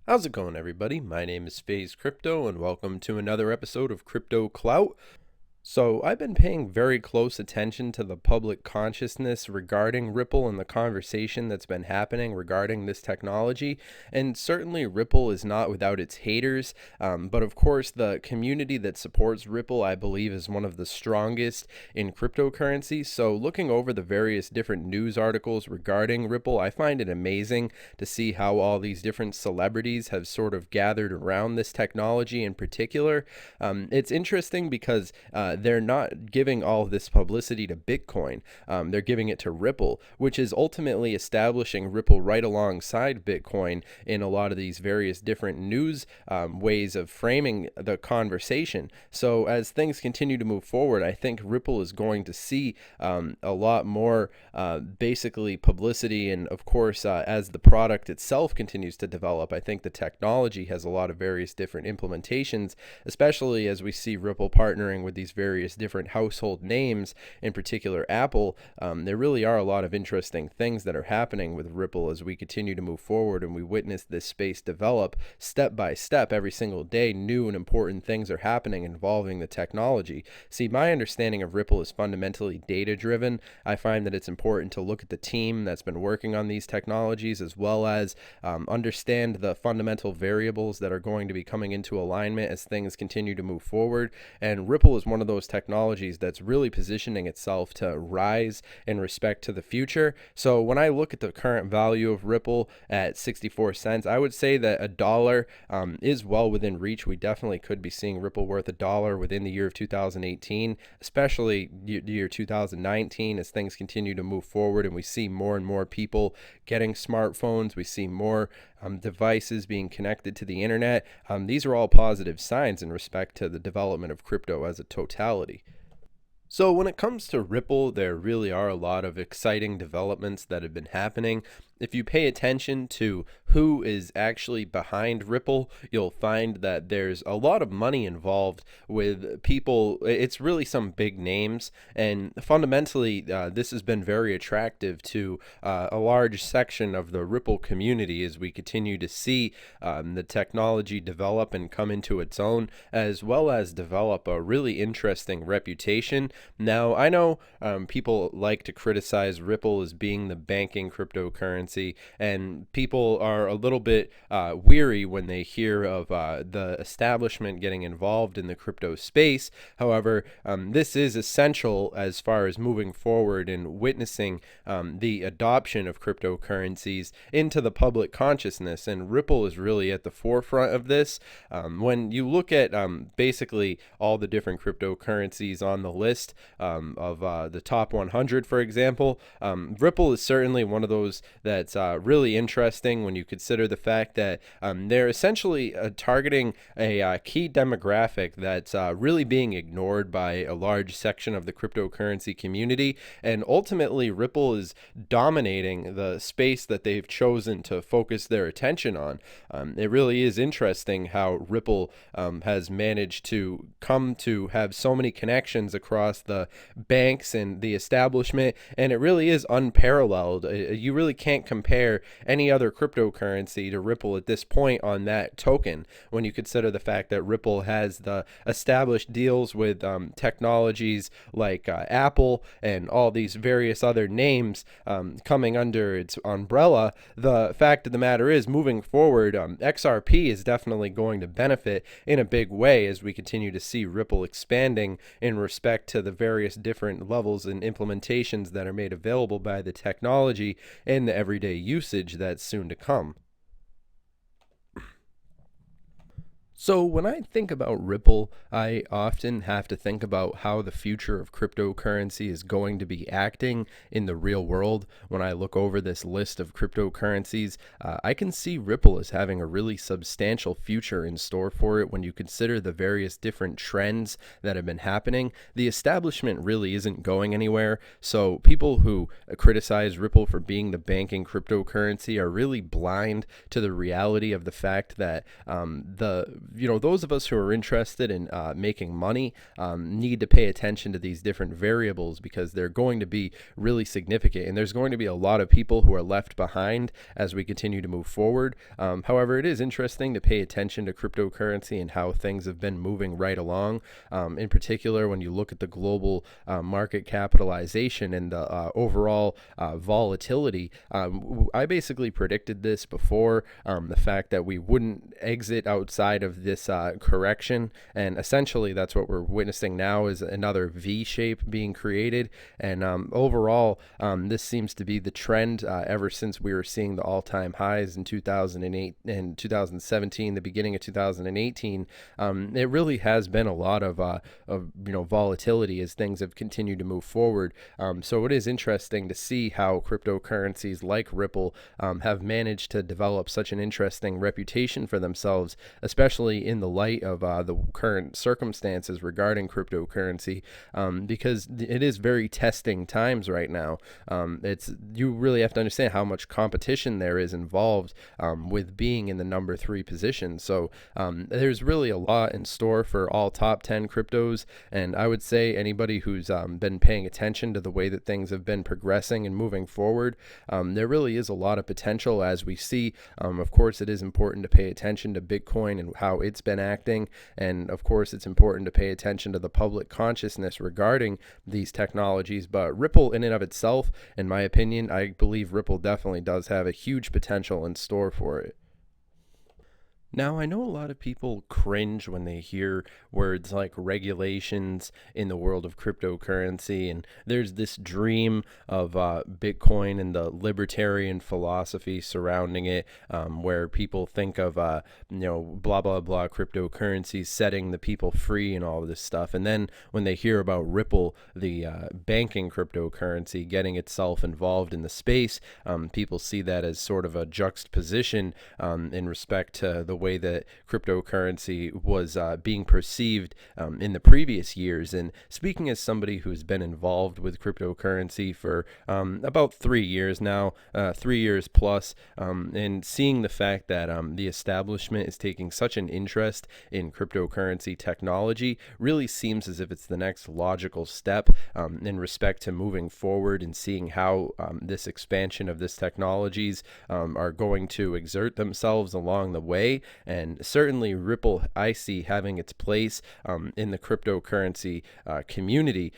How's it going, everybody? My name is FaZe Crypto, and welcome to another episode of Crypto Clout. So, I've been paying very close attention to the public consciousness regarding Ripple and the conversation that's been happening regarding this technology. And certainly, Ripple is not without its haters. But of course, the community that supports Ripple, I believe, is one of the strongest in cryptocurrency. So, looking over the various different news articles regarding Ripple, I find it amazing to see how all these different celebrities have sort of gathered around this technology in particular. It's interesting because they're not giving all of this publicity to Bitcoin. They're giving it to Ripple, which is ultimately establishing Ripple right alongside Bitcoin in a lot of these various different news ways of framing the conversation. So as things continue to move forward, I think Ripple is going to see a lot more basically publicity. And of course, as the product itself continues to develop, I think the technology has a lot of various different implementations, especially as we see Ripple partnering with these various different household names, in particular Apple. There really are a lot of interesting things that are happening with Ripple as we continue to move forward and we witness this space develop step by step every single day. New and important things are happening involving the technology. See, my understanding of Ripple is fundamentally data driven. I find that it's important to look at the team that's been working on these technologies as well as understand the fundamental variables that are going to be coming into alignment as things continue to move forward. And Ripple is one of those technologies that's really positioning itself to rise in respect to the future. So when I look at the current value of Ripple at 64 cents, I would say that a dollar is well within reach. We definitely could be seeing Ripple worth a dollar within the year of 2018, especially the year 2019 as things continue to move forward and we see more and more people getting smartphones. We see more devices being connected to the internet. These are all positive signs in respect to the development of crypto as a totality. So when it comes to Ripple, there really are a lot of exciting developments that have been happening. If you pay attention to who is actually behind Ripple, you'll find that there's a lot of money involved with people. It's really some big names, and fundamentally, this has been very attractive to a large section of the Ripple community as we continue to see the technology develop and come into its own, as well as develop a really interesting reputation. Now, I know people like to criticize Ripple as being the banking cryptocurrency, and people are a little bit weary when they hear of the establishment getting involved in the crypto space. However, this is essential as far as moving forward and witnessing the adoption of cryptocurrencies into the public consciousness, and Ripple is really at the forefront of this. When you look at basically all the different cryptocurrencies on the list of the top 100, for example, Ripple is certainly one of those that's really interesting when you consider the fact that they're essentially targeting a key demographic that's really being ignored by a large section of the cryptocurrency community. And ultimately, Ripple is dominating the space that they've chosen to focus their attention on. It really is interesting how Ripple has managed to come to have so many connections across the banks and the establishment, and it really is unparalleled. You really can't compare any other cryptocurrency to Ripple at this point on that token when you consider the fact that Ripple has the established deals with technologies like Apple and all these various other names coming under its umbrella. The fact of the matter is, moving forward, XRP is definitely going to benefit in a big way as we continue to see Ripple expanding in respect to the various different levels and implementations that are made available by the technology and the everyday usage that's soon to come. So when I think about Ripple, I often have to think about how the future of cryptocurrency is going to be acting in the real world. When I look over this list of cryptocurrencies, I can see Ripple as having a really substantial future in store for it when you consider the various different trends that have been happening. The establishment really isn't going anywhere, so people who criticize Ripple for being the banking cryptocurrency are really blind to the reality of the fact that the those of us who are interested in making money need to pay attention to these different variables because they're going to be really significant, and there's going to be a lot of people who are left behind as we continue to move forward. However, it is interesting to pay attention to cryptocurrency and how things have been moving right along. In particular, when you look at the global market capitalization and the overall volatility, I basically predicted this before, the fact that we wouldn't exit outside of this correction, and essentially that's what we're witnessing now is another V shape being created. And overall, this seems to be the trend ever since we were seeing the all-time highs in 2008 and 2017, the beginning of 2018. It really has been a lot of volatility as things have continued to move forward. So it is interesting to see how cryptocurrencies like Ripple have managed to develop such an interesting reputation for themselves, especially in the light of the current circumstances regarding cryptocurrency, because it is very testing times right now. You really have to understand how much competition there is involved with being in the number 3 position. So there's really a lot in store for all top 10 cryptos, and I would say anybody who's been paying attention to the way that things have been progressing and moving forward, there really is a lot of potential as we see. Of course, it is important to pay attention to Bitcoin and how it's been acting, and of course it's important to pay attention to the public consciousness regarding these technologies. But Ripple in and of itself, in my opinion, I believe Ripple definitely does have a huge potential in store for it. Now, I know a lot of people cringe when they hear words like regulations in the world of cryptocurrency, and there's this dream of Bitcoin and the libertarian philosophy surrounding it, where people think of, blah, blah, blah, cryptocurrencies setting the people free and all of this stuff. And then when they hear about Ripple, the banking cryptocurrency, getting itself involved in the space, people see that as sort of a juxtaposition in respect to the way that cryptocurrency was being perceived in the previous years. And speaking as somebody who's been involved with cryptocurrency for about 3 years now, 3 years plus, and seeing the fact that the establishment is taking such an interest in cryptocurrency technology really seems as if it's the next logical step in respect to moving forward and seeing how this expansion of this technologies are going to exert themselves along the way. And certainly Ripple, I see having its place in the cryptocurrency community.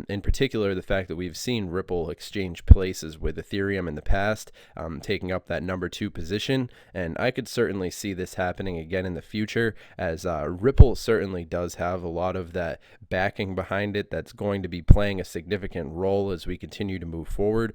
In particular, the fact that we've seen Ripple exchange places with Ethereum in the past, taking up that number 2 position. And I could certainly see this happening again in the future, as Ripple certainly does have a lot of that backing behind it that's going to be playing a significant role as we continue to move forward.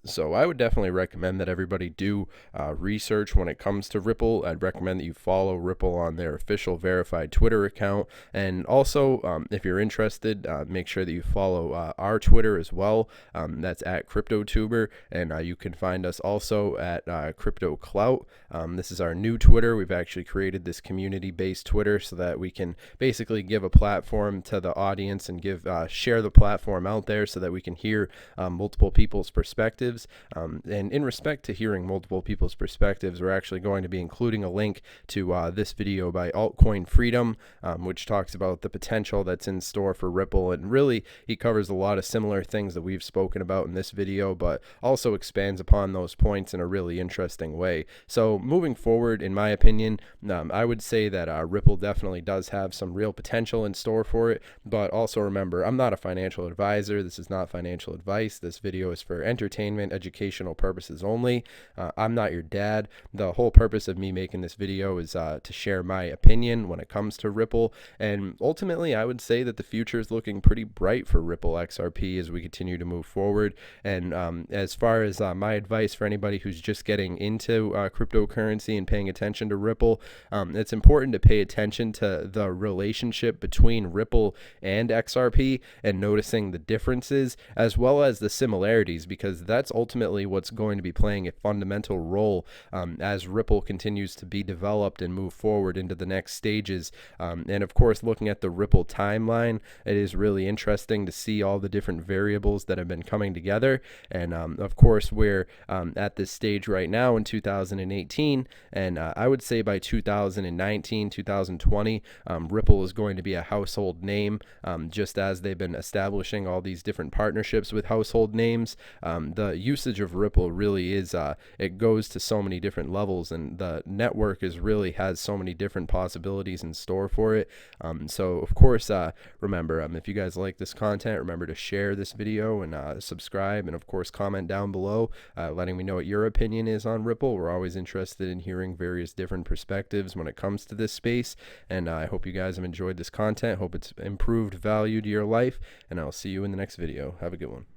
So I would definitely recommend that everybody do research when it comes to Ripple. I'd recommend that you follow Ripple on their official verified Twitter account. And also, if you're interested, make sure that you follow our Twitter as well. That's at CryptoTuber. And you can find us also at Crypto Clout. This is our new Twitter. We've actually created this community-based Twitter so that we can basically give a platform to the audience and share the platform out there so that we can hear multiple people's perspectives. And in respect to hearing multiple people's perspectives, we're actually going to be including a link to this video by Altcoin Freedom, which talks about the potential that's in store for Ripple. And really, he covers a lot of similar things that we've spoken about in this video, but also expands upon those points in a really interesting way. So moving forward, in my opinion, I would say that Ripple definitely does have some real potential in store for it. But also remember, I'm not a financial advisor. This is not financial advice. This video is for entertainment, educational purposes only. I'm not your dad. The whole purpose of me making this video is to share my opinion when it comes to Ripple. And ultimately, I would say that the future is looking pretty bright for Ripple XRP as we continue to move forward. And as far as my advice for anybody who's just getting into cryptocurrency and paying attention to Ripple, it's important to pay attention to the relationship between Ripple and XRP and noticing the differences as well as the similarities, because that's ultimately what's going to be playing a fundamental role as Ripple continues to be developed and move forward into the next stages. And of course, looking at the Ripple timeline, it is really interesting to see all the different variables that have been coming together. And of course, we're at this stage right now in 2018, and I would say by 2019, 2020, Ripple is going to be a household name, just as they've been establishing all these different partnerships with household names. The usage of Ripple really is, it goes to so many different levels, and the network has so many different possibilities in store for it. So of course, remember, if you guys like this content, remember to share this video and subscribe, and of course comment down below, letting me know what your opinion is on Ripple. We're always interested in hearing various different perspectives when it comes to this space, and I hope you guys have enjoyed this content. Hope it's improved value to your life, and I'll see you in the next video. Have a good one.